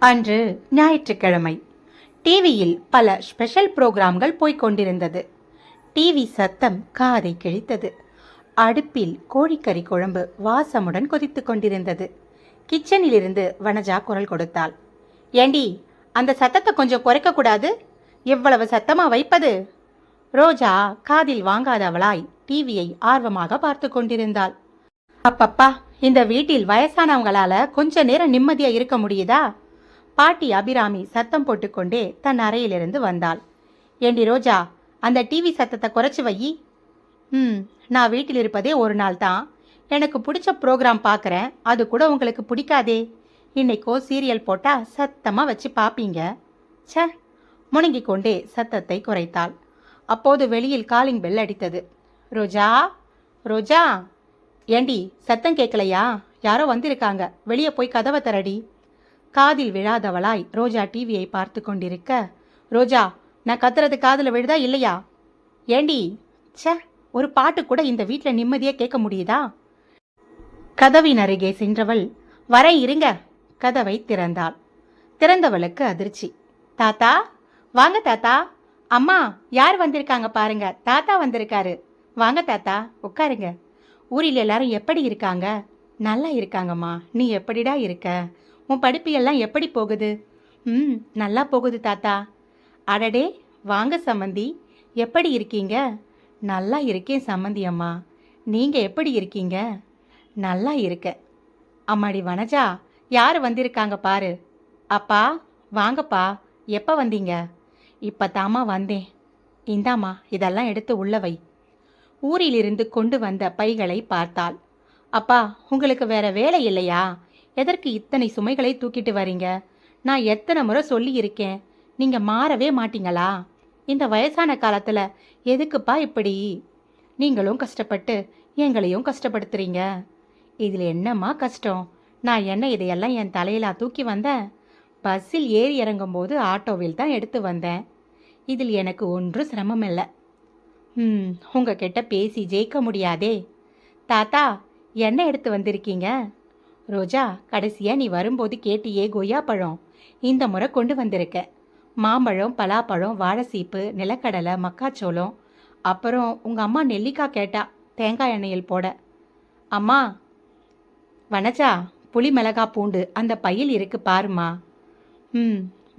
அன்று ஞாயிற்றுக்கிழமை. டிவியில் பல ஸ்பெஷல் புரோகிராம்கள் போய்கொண்டிருந்தது. டிவி சத்தம் காதை கிழித்தது. அடுப்பில் கோழிக்கறி குழம்பு வாசமுடன் கொதித்து கொண்டிருந்தது. கிச்சனிலிருந்து வனஜா குரல் கொடுத்தாள். ஏண்டி, அந்த சத்தத்தை கொஞ்சம் குறைக்க கூடாது? எவ்வளவு சத்தமா வைப்பது? ரோஜா காதில் வாங்காதவளாய் டிவியை ஆர்வமாக பார்த்து கொண்டிருந்தாள். அப்பப்பா, இந்த வீட்டில் வயசானவங்களால கொஞ்ச நேரம் நிம்மதியா இருக்க முடியுதா? பாட்டி அபிராமி சத்தம் போட்டுக்கொண்டே தன் அறையிலிருந்து வந்தாள். ஏண்டி ரோஜா, அந்த டிவி சத்தத்தை குறைச்சி வை. நான் வீட்டில் இருப்பதே ஒரு நாள் தான். எனக்கு பிடிச்ச ப்ரோக்ராம் பார்க்குறேன், அது கூட உங்களுக்கு பிடிக்காதே. இன்னைக்கோ சீரியல் போட்டால் சத்தமாக வச்சு பார்ப்பீங்க. ச முணங்கிக் கொண்டே சத்தத்தை குறைத்தாள். அப்போது வெளியில் காலிங் பெல் அடித்தது. ரோஜா, ரோஜா. ஏண்டி, சத்தம் கேட்கலையா? யாரோ வந்திருக்காங்க, வெளியே போய் கதவை தரடி. காதில் விழாதவளாய் ரோஜா டிவியை பார்த்து கொண்டிருக்க, ரோஜா, நான் கத்துறது காதில் விழுதா இல்லையா? ஏண்டி, ச ஒரு பாட்டு கூட இந்த வீட்டில் நிம்மதியாக கேட்க முடியுதா? கதவின் அருகே சென்றவள், வர இருங்க, கதவை திறந்தாள். திறந்தவளுக்கு அதிர்ச்சி. தாத்தா, வாங்க தாத்தா. அம்மா, யார் வந்திருக்காங்க பாருங்க, தாத்தா வந்திருக்காரு. வாங்க தாத்தா, உட்காருங்க. ஊரில் எல்லாரும் எப்படி இருக்காங்க? நல்லா இருக்காங்கம்மா. நீ எப்படிடா இருக்க? உன் படிப்பியெல்லாம் எப்படி போகுது? நல்லா போகுது தாத்தா. அடடே, வாங்க சம்மந்தி, எப்படி இருக்கீங்க? நல்லா இருக்கேன் சம்மந்தி அம்மா. நீங்கள் எப்படி இருக்கீங்க? நல்லா இருக்க. அம்மாடி வனஜா, யார் வந்திருக்காங்க பாரு. அப்பா, வாங்கப்பா. எப்போ வந்தீங்க? இப்போ தாமா வந்தேன். இந்தாம்மா, இதெல்லாம் எடுத்து உள்ள வை. ஊரிலிருந்து கொண்டு வந்த பைகளை பார்த்தாள். அப்பா, உங்களுக்கு வேற வேலை இல்லையா? எதற்கு இத்தனை சுமைகளை தூக்கிட்டு வரீங்க? நான் எத்தனை முறை சொல்லி இருக்கேன், நீங்க மாறவே மாட்டீங்களா? இந்த வயசான காலத்துல எதுக்குப்பா இப்படி? நீங்களும் கஷ்டப்பட்டு எங்களையும் கஷ்டப்படுத்துறீங்க. இதில் என்னம்மா கஷ்டம்? நான் என்ன இதையெல்லாம் என் தலையில தூக்கி வந்தேன்? பஸ்ஸில் ஏறி இறங்கும்போது ஆட்டோவில் தான் எடுத்து வந்தேன். இதில் எனக்கு ஒன்றும் சிரமம் இல்லை. உங்ககிட்ட பேசி ஜெயிக்க முடியாதே. தாத்தா, என்ன எடுத்து வந்திருக்கீங்க? ரோஜா, கடைசியாக நீ வரும்போது கேட்டியே கொய்யா பழம், இந்த முறை கொண்டு வந்திருக்க. மாம்பழம், பலாப்பழம், வாழைசீப்பு, நிலக்கடலை, மக்காச்சோளம், அப்புறம் உங்கள் அம்மா நெல்லிக்காய் கேட்டா தேங்காய் எண்ணெயில் போட. அம்மா, வனஜா, புளி, மிளகா, பூண்டு அந்த பையில் இருக்கு பாருமா.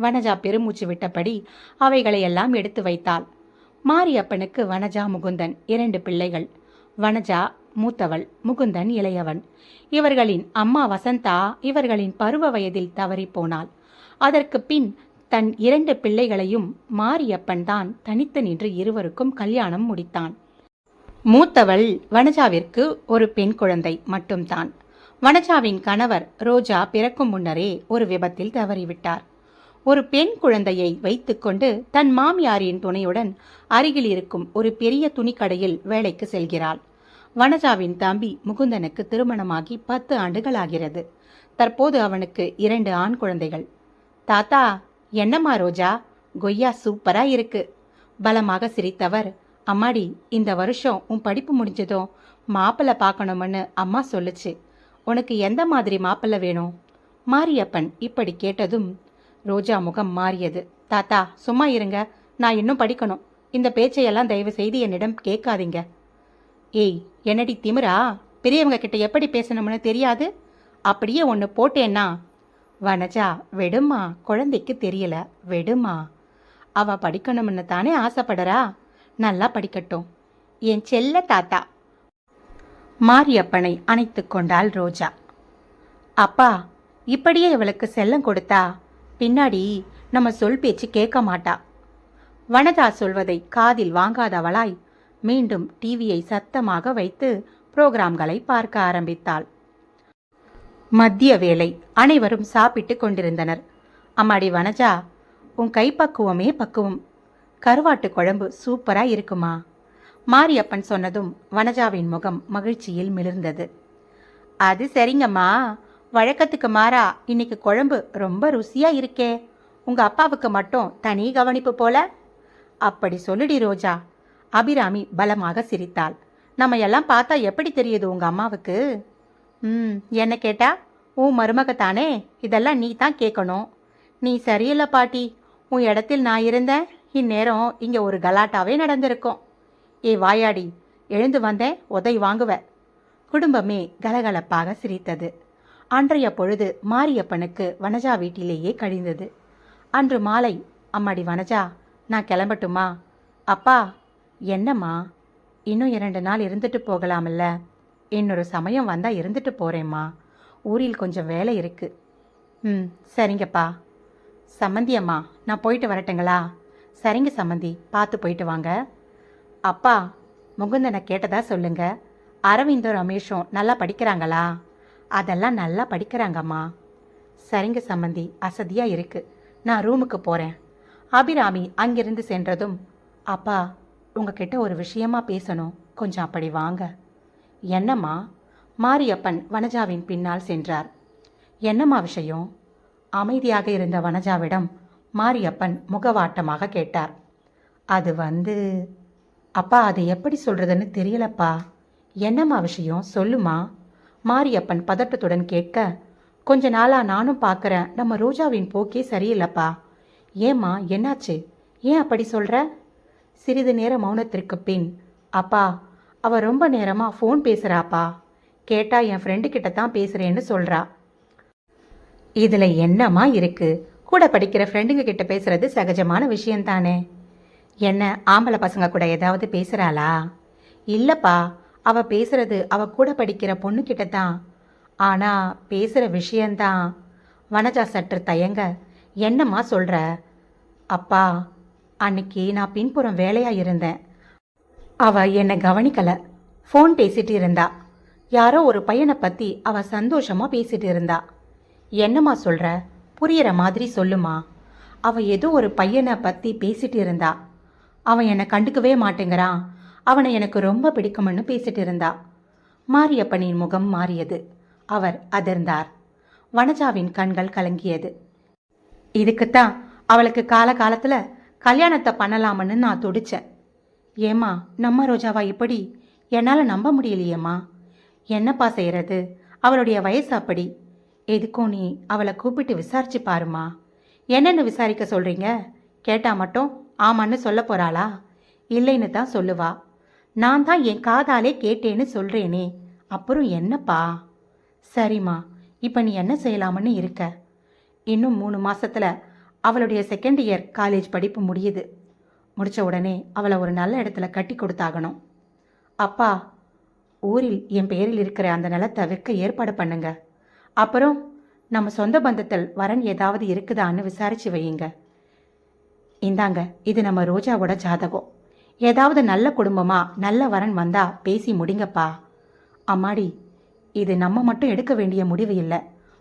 வனஜா பெருமூச்சு விட்டபடி அவைகளை எல்லாம் எடுத்து வைத்தாள். மாரியப்பனுக்கு வனஜா, முகுந்தன் 2 பிள்ளைகள். வனஜா மூத்தவள், முகுந்தன் இளையவன். இவர்களின் அம்மா வசந்தா இவர்களின் பருவ வயதில் தவறி போனாள். அதற்கு பின் தன் 2 பிள்ளைகளையும் மாரியப்பன் தான் தனித்து நின்று இருவருக்கும் கல்யாணம் முடித்தான். மூத்தவள் வனஜாவிற்கு ஒரு பெண் குழந்தை மட்டும்தான். வனஜாவின் கணவர் ரோஜா பிறக்கும் முன்னரே ஒரு விபத்தில் தவறிவிட்டார். ஒரு பெண் குழந்தையை வைத்துக்கொண்டு தன் மாமியாரின் துணையுடன் அருகில் இருக்கும் ஒரு பெரிய துணிக்கடையில் வேலைக்கு செல்கிறாள். வனஜாவின் தம்பி முகுந்தனுக்கு திருமணமாகி 10 ஆண்டுகள் ஆகிறது. தற்போது அவனுக்கு 2 ஆண் குழந்தைகள். தாத்தா, என்னம்மா ரோஜா, கொய்யா சூப்பரா இருக்கு. பலமாக சிரித்தவர், அம்மாடி, இந்த வருஷம் உன் படிப்பு முடிஞ்சதும் மாப்பிள்ளை பார்க்கணும்னு அம்மா சொல்லுச்சு. உனக்கு எந்த மாதிரி மாப்பிள்ளை வேணும்? மாரியப்பன் இப்படி கேட்டதும் ரோஜா முகம் மாறியது. தாத்தா, சும்மா இருங்க, நான் இன்னும் படிக்கணும். இந்த பேச்சையெல்லாம் தயவு செய்து என்னிடம் கேட்காதீங்க. ஏய், என்னடி திமிரா? பெரியவங்க கிட்ட எப்படி பேசணும்னு தெரியாது? அப்படியே ஒன்று போட்டேன்னா? வனஜா, வெடுமா, குழந்தைக்கு தெரியல, வெடுமா. அவ படிக்கணும்னு தானே ஆசைப்படுறா. நல்லா படிக்கட்டும். என் செல்ல தாத்தா. மாரியப்பனை அணைத்து கொண்டாள் ரோஜா. அப்பா, இப்படியே இவளுக்கு செல்லம் கொடுத்தா பின்னாடி நம்ம சொல் பேச்சு கேட்க மாட்டா. வனஜா சொல்வதை காதில் வாங்காதவளாய் மீண்டும் டிவியை சத்தமாக வைத்து புரோகிராம்களை பார்க்க ஆரம்பித்தாள். மதிய வேளை. அனைவரும் சாப்பிட்டு கொண்டிருந்தனர். அம்மாடி வனஜா, உன் கைப்பக்குவமே பக்குவம். கருவாட்டு குழம்பு சூப்பரா இருக்குமா? மாரியப்பன் சொன்னதும் வனஜாவின் முகம் மகிழ்ச்சியில் மிளிர்ந்தது. அது சரிங்கம்மா, வழக்கத்துக்கு மாறா இன்னைக்கு குழம்பு ரொம்ப ருசியா இருக்கே. உங்க அப்பாவுக்கு மட்டும் தனி கவனிப்பு போல. அப்படி சொல்லுடி ரோஜா. அபிராமி பலமாக சிரித்தாள். நம்ம எல்லாம் பார்த்தா எப்படி தெரியுது உங்க அம்மாவுக்கு? என்ன கேட்டா, உன் மருமகத்தானே, இதெல்லாம் நீ தான் கேட்கணும். நீ சரியில்லை பாட்டி. உன் இடத்தில் நான் இருந்தேன், இந்நேரம் இங்கே ஒரு கலாட்டாவே நடந்திருக்கும். ஏ வாயாடி, எழுந்து வந்தேன் உதை வாங்குவ. குடும்பமே கலகலப்பாக சிரித்தது. அன்றைய பொழுது மாரியப்பனுக்கு வனஜா வீட்டிலேயே கழிந்தது. அன்று மாலை, அம்மாடி வனஜா, நான் கிளம்பட்டுமா? அப்பா, என்னம்மா? இன்னும் 2 நாள் இருந்துட்டு போகலாமில்ல? இன்னொரு சமயம் வந்தால் இருந்துட்டு போகிறேம்மா. ஊரில் கொஞ்சம் வேலை இருக்கு. சரிங்கப்பா. சம்மந்தி அம்மா, நான் போயிட்டு வரட்டுங்களா? சரிங்க சம்மந்தி, பார்த்து போயிட்டு வாங்க. அப்பா, முகுந்தனை கேட்டதா சொல்லுங்க. அரவிந்தும் ரமேஷும் நல்லா படிக்கிறாங்களா? அதெல்லாம் நல்லா படிக்கிறாங்கம்மா. சரிங்க சம்மந்தி, அசதியாக இருக்கு, நான் ரூமுக்கு போகிறேன். அபிராமி அங்கிருந்து சென்றதும், அப்பா, உங்ககிட்ட ஒரு விஷயமா பேசணும், கொஞ்சம் அப்படி வாங்க. என்னம்மா? மாரியப்பன் வனஜாவின் பின்னால் சென்றார். என்னம்மா விஷயம்? அமைதியாக இருந்த வனஜாவிடம் மாரியப்பன் முகவாட்டமாக கேட்டார். அது அப்பா, அது எப்படி சொல்றதுன்னு தெரியலப்பா. என்னம்மா விஷயம், சொல்லுமா? மாரியப்பன் பதட்டத்துடன் கேட்க, கொஞ்ச நாளா நானும் பார்க்குறேன், நம்ம ரோஜாவின் போக்கே சரியில்லைப்பா. ஏம்மா, என்னாச்சு? ஏன் அப்படி சொல்ற? சிறிது நேர மௌனத்திற்கு பின், அப்பா, அவ ரொம்ப நேரமாக ஃபோன் பேசுகிறாப்பா. கேட்டா என் ஃப்ரெண்டு கிட்ட தான் பேசுகிறேன்னு சொல்கிறா. இதில் என்னம்மா இருக்கு? கூட படிக்கிற ஃப்ரெண்டுங்க கிட்ட பேசுறது சகஜமான விஷயந்தானே. என்ன, ஆம்பளை பசங்க கூட ஏதாவது பேசுகிறாளா? இல்லைப்பா, அவ பேசுறது அவ கூட படிக்கிற பொண்ணுக்கிட்ட தான். ஆனால் பேசுகிற விஷயந்தான். வனஜா சற்று தயங்க, என்னம்மா சொல்கிற? அப்பா, அன்னைக்கு நான் பின்புறம் வேலையாக இருந்தேன். அவ என்னை கவனிக்கலை, ஃபோன் பேசிட்டு இருந்தா. யாரோ ஒரு பையனை பற்றி அவ சந்தோஷமாக பேசிட்டு இருந்தா. என்னம்மா சொல்கிற? புரியிற மாதிரி சொல்லுமா. அவ ஏதோ ஒரு பையனை பற்றி பேசிட்டு இருந்தா. அவன் என்னை கண்டுக்கவே மாட்டேங்கிறான், அவனை எனக்கு ரொம்ப பிடிக்கும்னு பேசிட்டு இருந்தா. மாரியப்பனின் முகம் மாறியது. அவர் அதிர்ந்தார். வனஜாவின் கண்கள் கலங்கியது. இதுக்குத்தான் அவளுக்கு காலகாலத்தில் கல்யாணத்தை பண்ணலாமன்னு நான் துடிச்சேன். ஏம்மா, நம்ம ரோஜாவா இப்படி? என்னால் நம்ப முடியலையேம்மா. என்னப்பா செய்கிறது? அவளுடைய வயசு அப்படி. எதுக்கும் நீ அவளை கூப்பிட்டு விசாரிச்சு பாருமா. என்னென்னு விசாரிக்க சொல்கிறீங்க? கேட்டால் மட்டும் ஆமான்னு சொல்ல போகிறாளா? இல்லைன்னு தான் சொல்லுவா. நான் தான் என் காதாலே கேட்டேன்னு சொல்கிறேனே, அப்புறம் என்னப்பா? சரிம்மா, இப்போ நீ என்ன செய்யலாமன்னு இருக்க? இன்னும் 3 மாசத்துல அவளுடைய 2nd இயர் காலேஜ் படிப்பு முடியுது. முடித்த உடனே அவளை ஒரு நல்ல இடத்துல கட்டி கொடுத்தாகணும். அப்பா, ஊரில் என் பெயரில் இருக்கிற அந்த நிலத்தை விற்க ஏற்பாடு பண்ணுங்க. அப்புறம் நம்ம சொந்த பந்தத்தில் வரன் ஏதாவது இருக்குதான்னு விசாரிச்சு வையுங்க. இந்தாங்க, இது நம்ம ரோஜாவோட ஜாதகம். ஏதாவது நல்ல குடும்பமா நல்ல வரன் வந்தா பேசி முடிங்கப்பா. அம்மாடி, இது நம்ம மட்டும் எடுக்க வேண்டிய முடிவு இல்லை.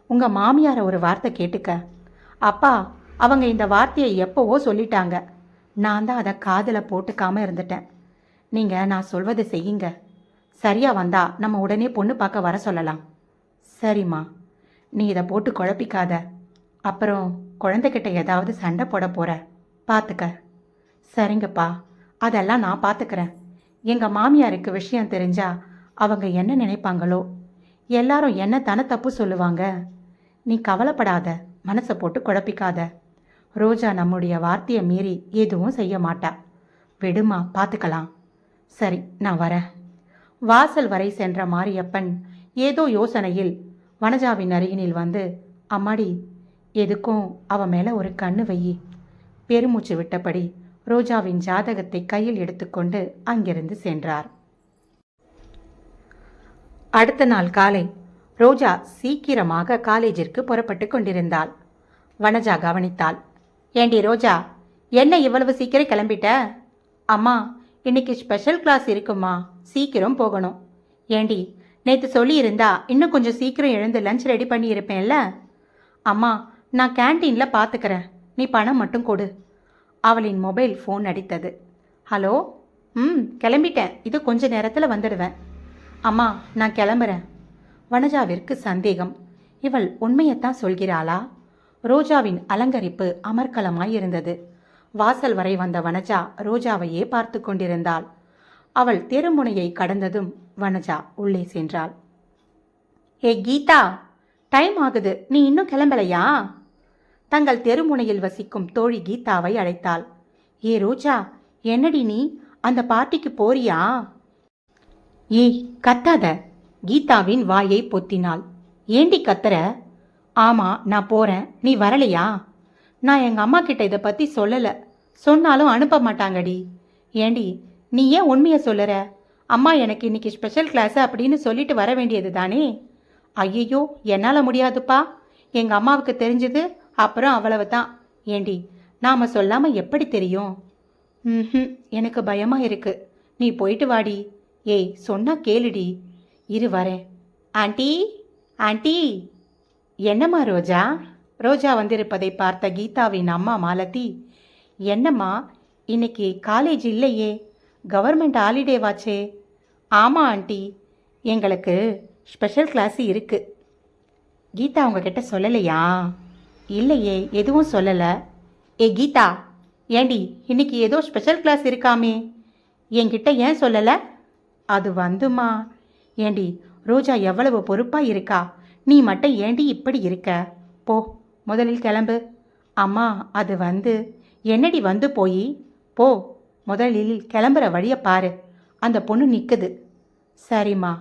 உங்க மாமியாரை ஒரு வார்த்தை கேட்டுக்க. அப்பா, அவங்க இந்த வார்த்தையை எப்போவோ சொல்லிட்டாங்க. நான் தான் அதை காதில் போட்டுக்காம இருந்துட்டேன். நீங்கள் நான் சொல்வதை செய்யுங்க. சரியா வந்தா நம்ம உடனே பொண்ணு பார்க்க வர சொல்லலாம். சரிம்மா, நீ இதை போட்டு குழப்பிக்காத. அப்புறம் குழந்தைகிட்ட ஏதாவது சண்டை போட போற, பார்த்துக்க. சரிங்கப்பா, அதெல்லாம் நான் பார்த்துக்கிறேன். எங்கள் மாமியாருக்கு விஷயம் தெரிஞ்சா அவங்க என்ன நினைப்பாங்களோ? எல்லாரும் என்ன தானே தப்பு சொல்லுவாங்க. நீ கவலைப்படாத, மனசை போட்டு குழப்பிக்காத. ரோஜா நம்முடைய வார்த்தையை மீறி எதுவும் செய்ய மாட்டா. விடுமா, பார்த்துக்கலாம். சரி, நான் வரேன். வாசல் வரை சென்ற மாரியப்பன் ஏதோ யோசனையில் வனஜாவின் அருகினில் வந்து, அம்மாடி, எதுக்கும் அவ மேலே ஒரு கண்ணு வையி. பெருமூச்சு விட்டபடி ரோஜாவின் ஜாதகத்தை கையில் எடுத்துக்கொண்டு அங்கிருந்து சென்றார். அடுத்த நாள் காலை ரோஜா சீக்கிரமாக காலேஜிற்கு புறப்பட்டு கொண்டிருந்தாள். வனஜா கவனித்தாள். ஏண்டி ரோஜா, என்ன இவ்வளவு சீக்கிரம் கிளம்பிட்ட? அம்மா, இன்னைக்கு ஸ்பெஷல் கிளாஸ் இருக்குமா, சீக்கிரம் போகணும். ஏண்டி, நேற்று சொல்லியிருந்தா இன்னும் கொஞ்சம் சீக்கிரம் எழுந்து லஞ்ச் ரெடி பண்ணி இருப்பேன்ல. அம்மா, நான் கேன்டீனில் பார்த்துக்கிறேன், நீ பணம் மட்டும் கொடு. அவளின் மொபைல் ஃபோன் அடித்தது. ஹலோ. கிளம்பிட்டேன், இது கொஞ்ச நேரத்தில் வந்துடுவேன். அம்மா, நான் கிளம்புறேன். வனஜாவிற்கு சந்தேகம். இவள் உண்மையைத்தான் சொல்கிறாளா? ரோஜாவின் அலங்கரிப்பு அமர்க்கலமாயிருந்தது. வாசல் வரை வந்த வனஜா ரோஜாவையே பார்த்து கொண்டிருந்தாள். அவள் தெருமுனையை கடந்ததும் வனஜா உள்ளே சென்றாள். ஏ கீதா, டைம் ஆகுது, நீ இன்னும் கிளம்பலையா? தங்கள் தெருமுனையில் வசிக்கும் தோழி கீதாவை அழைத்தாள். ஏ ரோஜா, என்னடி நீ அந்த பார்ட்டிக்கு போறியா? ஏய் கத்தாத. கீதாவின் வாயை பொத்தினாள். ஏண்டி கத்துற? ஆமா, நான் போறேன், நீ வரலையா? நான் எங்க அம்மா கிட்ட இதை பத்தி சொல்லல, சொன்னாலும் அனுப்ப மாட்டாங்கடி. ஏண்டி நீ ஏன் உண்மையை சொல்லுற? அம்மா எனக்கு இன்னைக்கு ஸ்பெஷல் கிளாஸ் அப்படின்னு சொல்லிட்டு வர வேண்டியது தானே. ஐயோ, என்னால் முடியாதுப்பா. எங்கள் அம்மாவுக்கு தெரிஞ்சது அப்புறம் அவ்வளவு தான். ஏண்டி நாம் சொல்லாமல் எப்படி தெரியும்? ம், எனக்கு பயமாக இருக்கு. நீ போயிட்டு வாடி. ஏய் சொன்னா கேளுடி. இரு வரேன். Aunty, aunty. என்னம்மா ரோஜா? ரோஜா வந்திருப்பதை பார்த்த கீதாவின் அம்மா மாலதி, என்னம்மா இன்னைக்கு காலேஜ் இல்லையே, கவர்மெண்ட் ஹாலிடேவாச்சே? ஆமாம் ஆண்டி, எங்களுக்கு ஸ்பெஷல் கிளாஸ் இருக்கு. கீதா உங்ககிட்ட சொல்லலையா? இல்லையே, எதுவும் சொல்லலை. ஏ கீதா, ஏண்டி இன்னைக்கு ஏதோ ஸ்பெஷல் கிளாஸ் இருக்காமே, என்கிட்ட ஏன் சொல்லலை? அது வந்துமா. ஏண்டி ரோஜா எவ்வளவு பொறுப்பாக இருக்கா, நீ மட்டும் ஏண்டி இப்படி இருக்க? போ, முதலில் கிளம்பு. அம்மா அது வந்து. என்னடி வந்து போய்? போ, முதலில் கிளம்புற வழியை பாரு. அந்த பொண்ணு நிற்குது. சரிம்மா.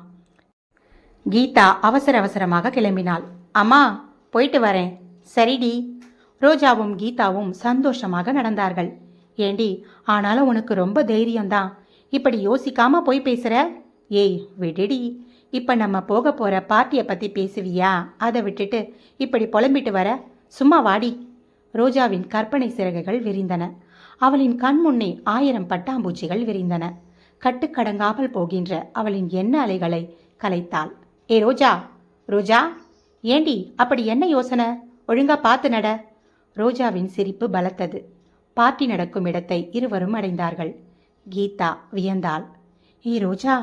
கீதா அவசர அவசரமாக கிளம்பினாள். அம்மா போயிட்டு வரேன். சரிடி. ரோஜாவும் கீதாவும் சந்தோஷமாக நடந்தார்கள். ஏண்டி ஆனாலும் உனக்கு ரொம்ப தைரியம்தான், இப்படி யோசிக்காம போய் பேசுற. ஏய் விடுடி, இப்போ நம்ம போக போகிற பார்ட்டியை பற்றி பேசுவியா? அதை விட்டுட்டு இப்படி புலம்பிட்டு வர. சும்மா வாடி. ரோஜாவின் கற்பனை சிறகுகள் விரிந்தன. அவளின் கண் முன்னே 1000 பட்டாம்பூச்சிகள் விரிந்தன. கட்டுக்கடங்காமல் போகின்ற அவளின் எண்ண அலைகளை கலைத்தாள். ஏ ரோஜா, ரோஜா, ஏண்டி அப்படி என்ன யோசனை? ஒழுங்கா பார்த்து நட. ரோஜாவின் சிரிப்பு பலத்தது. பார்ட்டி நடக்கும் இடத்தை இருவரும் அடைந்தார்கள். கீதா வியந்தாள். ஏ ரோஜா,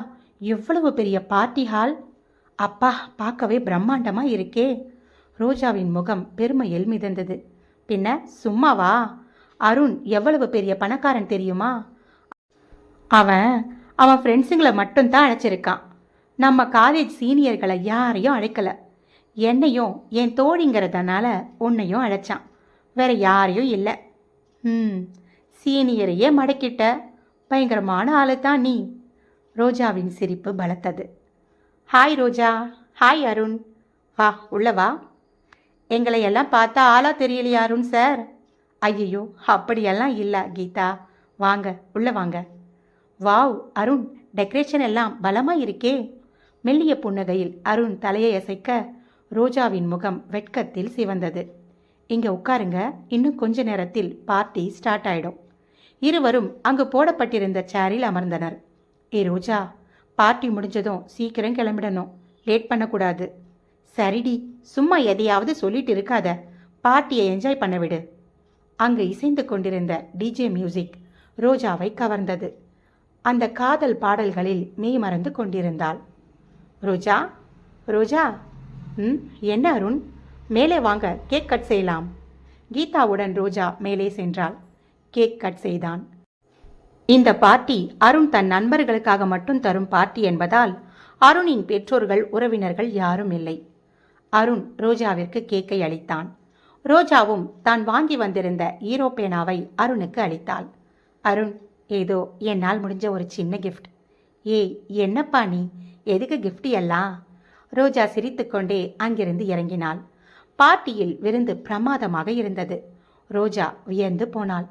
எவ்வளவு பெரிய பார்ட்டி ஹால்! அப்பா, பார்க்கவே பிரம்மாண்டமா இருக்கே. ரோஜாவின் முகம் பெருமையில் மிதந்தது. பின்ன சும்மாவா? அருண் எவ்வளவு பெரிய பணக்காரன் தெரியுமா? அவன் ஃப்ரெண்ட்ஸுங்களை மட்டும்தான் அழைச்சிருக்கான். நம்ம காலேஜ் சீனியர்களை யாரையும் அழைக்கல. என்னையும் என் தோழிங்கிறதுனால உன்னையும் அழைச்சான். வேற யாரையும் இல்லை. சீனியரையே மடக்கிட்ட. பயங்கரமான ஆளு தான் நீ. ரோஜாவின் சிரிப்பு பலத்தது. ஹாய் ரோஜா. ஹாய் அருண். வா உள்ள வா. எங்களை எல்லாம் பார்த்தா ஆளா தெரியலையா அருண் சார்? ஐயோ அப்படியெல்லாம் இல்லை கீதா, வாங்க உள்ள வாங்க. வாவ் அருண், டெக்கரேஷன் எல்லாம் பலமாக இருக்கே. மெல்லிய புன்னகையில் அருண் தலையை அசைக்க ரோஜாவின் முகம் வெட்கத்தில் சிவந்தது. இங்கே உட்காருங்க, இன்னும் கொஞ்ச நேரத்தில் பார்ட்டி ஸ்டார்ட் ஆயிடும். இருவரும் அங்கு போடப்பட்டிருந்த சேரில் அமர்ந்தனர். ஏ ரோஜா, பார்ட்டி முடிஞ்சதும் சீக்கிரம் கிளம்பிடணும், லேட் பண்ணக்கூடாது. சரிடி, சும்மா எதையாவது சொல்லிட்டு இருக்காத, பார்ட்டியை என்ஜாய் பண்ண விடு. அங்கு இசைந்து கொண்டிருந்த டிஜே மியூசிக் ரோஜாவை கவர்ந்தது. அந்த காதல் பாடல்களில் மெய் மறந்து கொண்டிருந்தாள். ரோஜா, ரோஜா. என்ன அருண்? மேலே வாங்க, கேக் கட் செய்யலாம். கீதாவுடன் ரோஜா மேலே சென்றாள். கேக் கட் செய்தான். இந்த பார்ட்டி அருண் தன் நண்பர்களுக்காக மட்டும் தரும் பார்ட்டி என்பதால் அருணின் பெற்றோர்கள் உறவினர்கள் யாரும் இல்லை. அருண் ரோஜாவிற்கு கேக்கை அளித்தான். ரோஜாவும் தான் வாங்கி வந்திருந்த ஈரோ பேனாவை அருணுக்கு அளித்தாள். அருண், ஏதோ என்னால் முடிஞ்ச ஒரு சின்ன கிஃப்ட். ஏய் என்னப்பா நீ, எதுக்கு கிஃப்ட் எல்லாம்? ரோஜா சிரித்துக்கொண்டே அங்கிருந்து இறங்கினாள். பார்ட்டியில் விருந்து பிரமாதமாக இருந்தது. ரோஜா வியந்து போனாள்.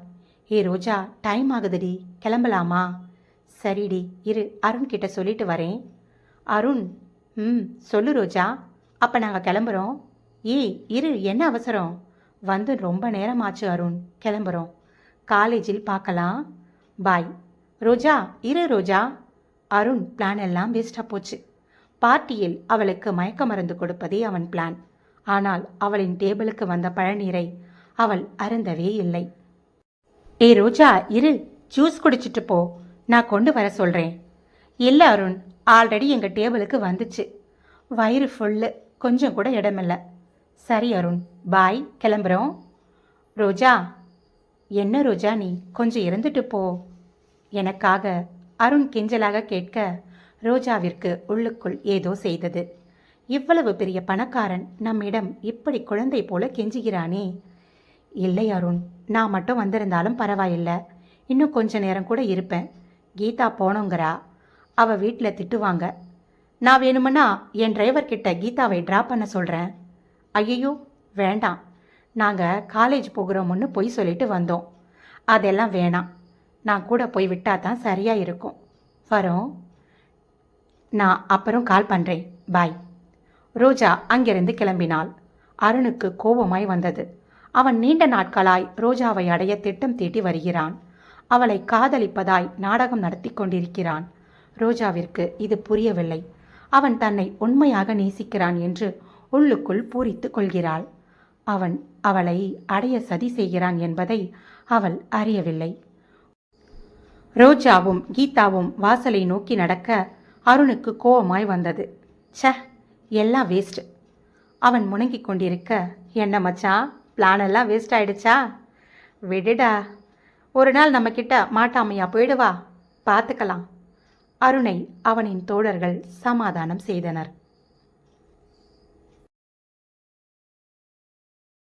ஏ ரோஜா, டைம் ஆகுதுடி, கிளம்பலாமா? சரிடி, இரு அருண் கிட்ட சொல்லிட்டு வரேன். அருண், சொல்லு ரோஜா. அப்போ நாங்கள் கிளம்புறோம். ஏய் இரு, என்ன அவசரம்? வந்து ரொம்ப நேரமாச்சு அருண், கிளம்புறோம். காலேஜில் பார்க்கலாம். பாய். ரோஜா, இரு ரோஜா. அருண் பிளான் எல்லாம் வேஸ்டாக போச்சு. பார்ட்டியில் அவளுக்கு மயக்க மருந்து கொடுப்பதே அவன் பிளான். ஆனால் அவளின் டேபிளுக்கு வந்த பழநீரை அவள் அருந்தவே இல்லை. ஏ ரோஜா, இரு, ஜூஸ் குடிச்சிட்டு போ, நான் கொண்டு வர சொல்கிறேன். இல்லை அருண், ஆல்ரெடி எங்கள் டேபிளுக்கு வந்துச்சு. வயிறு ஃபுல்லு, கொஞ்சம் கூட இடமில்லை. சரி அருண், பாய், கிளம்புறோம். ரோஜா. என்ன ரோஜா நீ, கொஞ்சம் இருந்துட்டு போ. எனக்காக அருண் கெஞ்சலாக கேட்க ரோஜாவிற்கு உள்ளுக்குள் ஏதோ செய்தது. இவ்வளவு பெரிய பணக்காரன் நம்மிடம் இப்படி குழந்தை போல கெஞ்சுகிறானே, இல்லை அருண், நான் மட்டும் வந்திருந்தாலும் பரவாயில்லை, இன்னும் கொஞ்ச நேரம் கூட இருப்பேன். கீதா போனோங்கிறா, அவ வீட்டில் திட்டுவாங்க. நான் வேணுமன்னா என் டிரைவர்கிட்ட கீதாவை ட்ராப் பண்ண சொல்கிறேன். ஐயோ வேண்டாம், நாங்கள் காலேஜ் போகிறோம்னு பொய் சொல்லிட்டு வந்தோம். அதெல்லாம் வேணாம், நான் கூட போய் விட்டால் தான் சரியாக இருக்கும். வரோம், நான் அப்புறம் கால் பண்ணுறேன், பாய். ரோஜா அங்கிருந்து கிளம்பினாள். அருணுக்கு கோபமாய் வந்தது. அவன் நீண்ட நாட்களாய் ரோஜாவை அடைய திட்டம் தீட்டி வருகிறான். அவளை காதலிப்பதாய் நாடகம் நடத்தி கொண்டிருக்கிறான். ரோஜாவிற்கு இது புரியவில்லை. அவன் தன்னை உண்மையாக நேசிக்கிறான் என்று உள்ளுக்குள் பூரித்து கொள்கிறாள். அவன் அவளை அடைய சதி செய்கிறான் என்பதை அவள் அறியவில்லை. ரோஜாவும் கீதாவும் வாசலை நோக்கி நடக்க அருணுக்கு கோபமாய் வந்தது. ச்ச, எல்லாம் வேஸ்ட். அவன் முணங்கிக் கொண்டிருக்க, என்ன மச்சான், பிளான் எல்லாம் வேஸ்ட் ஆயிடுச்சா? விடுடா, ஒரு நாள் நம்மக்கிட்ட மாட்டாமையா போயிடுவா, பார்த்துக்கலாம். அருணை அவனின் தோழர்கள் சமாதானம் செய்தனர்.